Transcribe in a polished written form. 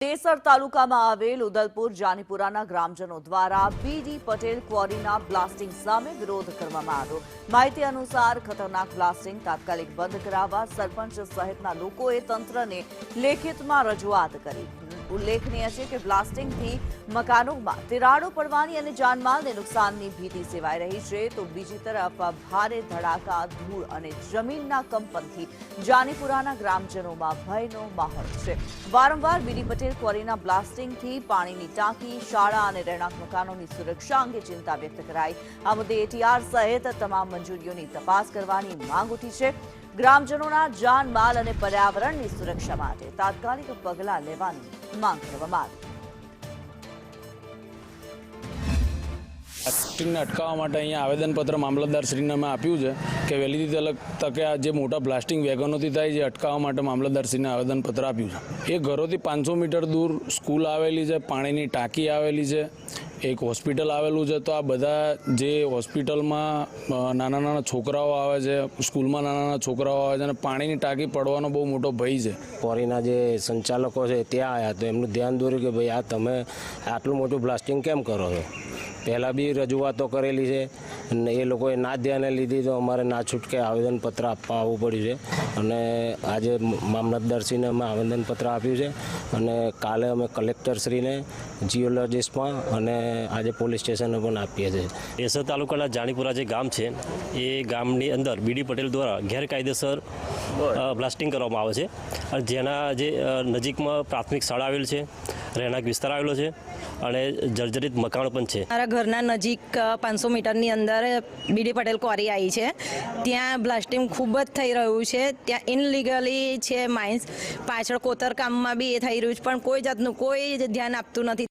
દેસર તાલુકામાં આવેલ ઉદલપુર જાનીપુરાના ગ્રામજનો દ્વારા બીડી પટેલ ક્વોરીના બ્લાસ્ટિંગ સામે વિરોધ કરવામાં આવ્યો। માહિતી અનુસાર ખતરનાક બ્લાસ્ટિંગ તાત્કાલિક બંધ કરાવવા સરપંચ સહિતના લોકોએ તંત્રને લેખિતમાં રજૂઆત કરી। ઉલ્લેખનીય છે કે બ્લાસ્ટિંગથી મકાનોમાં તિરાડો પડવાની અને જાનમાલને નુકસાનની ભીતિ સેવાઈ રહી છે, તો બીજી તરફ ભારે ધડાકા, ધૂળ અને જમીનના કંપનથી જાનીપુરાના ગ્રામજનોમાં ભયનો માહોલ છે। વારંવાર બીડી પટેલ ક્વોરીના બ્લાસ્ટિંગથી પાણીની ટાંકી, શાળા અને રહેણાંક મકાનોની સુરક્ષા અંગે ચિંતા વ્યક્ત કરાઈ। આ મુદ્દે એટીઆર સહિત તમામ મંજૂરીઓની તપાસ કરવાની માંગ ઉઠી છે। ગ્રામજનોના જાનમાલ અને પર્યાવરણની સુરક્ષા માટે તાત્કાલિક પગલાં લેવાની માંગ કરવામાં આવી। બ્લાસ્ટિંગને અટકાવવા માટે અહીંયા આવેદનપત્ર મામલતદારશ્રીને અમે આપ્યું છે કે વહેલી તકે આ જે મોટા બ્લાસ્ટિંગ વેગનોથી થાય છે અટકાવવા માટે મામલતદારશ્રીને આવેદનપત્ર આપ્યું છે। એ ઘરોથી 500 મીટર દૂર સ્કૂલ આવેલી છે, પાણીની ટાંકી આવેલી છે, એક હોસ્પિટલ આવેલું છે। તો આ બધા જે હોસ્પિટલમાં નાના છોકરાઓ આવે છે, સ્કૂલમાં નાના છોકરાઓ આવે છે અને પાણીની ટાંકી પડવાનો બહુ મોટો ભય છે। ક્વોરીના જે સંચાલકો છે ત્યાં આવ્યા તો એમનું ધ્યાન દોર્યું કે ભાઈ આ તમે આટલું મોટું બ્લાસ્ટિંગ કેમ કરો છો। પહેલાં બી રજૂઆતો કરેલી છે અને એ લોકોએ ના ધ્યાને લીધી તો અમારે ના છૂટકે આવેદનપત્ર આપવા આવવું પડ્યું છે અને આજે મામલતદારશ્રીને અમે આવેદનપત્ર આપ્યું છે અને કાલે અમે કલેક્ટરશ્રીને, જીઓલોજિસ્ટમાં અને આજે પોલીસ સ્ટેશને પણ આપીએ છીએ। દેસર તાલુકાના જાનીપુરા જે ગામ છે એ ગામની અંદર બીડી પટેલ દ્વારા ગેરકાયદેસર બ્લાસ્ટિંગ કરવામાં આવે છે અને જેના જે નજીકમાં પ્રાથમિક શાળા આવેલ છે, રહેણાંક વિસ્તાર આવેલો છે અને જર્જરિત મકાનો પણ છે। મારા ઘરના નજીક 500 મીટરની અંદર બીડી પટેલ ક્વોરી આવી છે, ત્યાં બ્લાસ્ટિંગ ખૂબ જ થઈ રહ્યું છે। ત્યાં ઇનલીગલી છે માઇન્સ, પાછળ કોતરકામમાં બી એ થઈ રહ્યું છે, પણ કોઈ જાતનું કોઈ ધ્યાન આપતું નથી।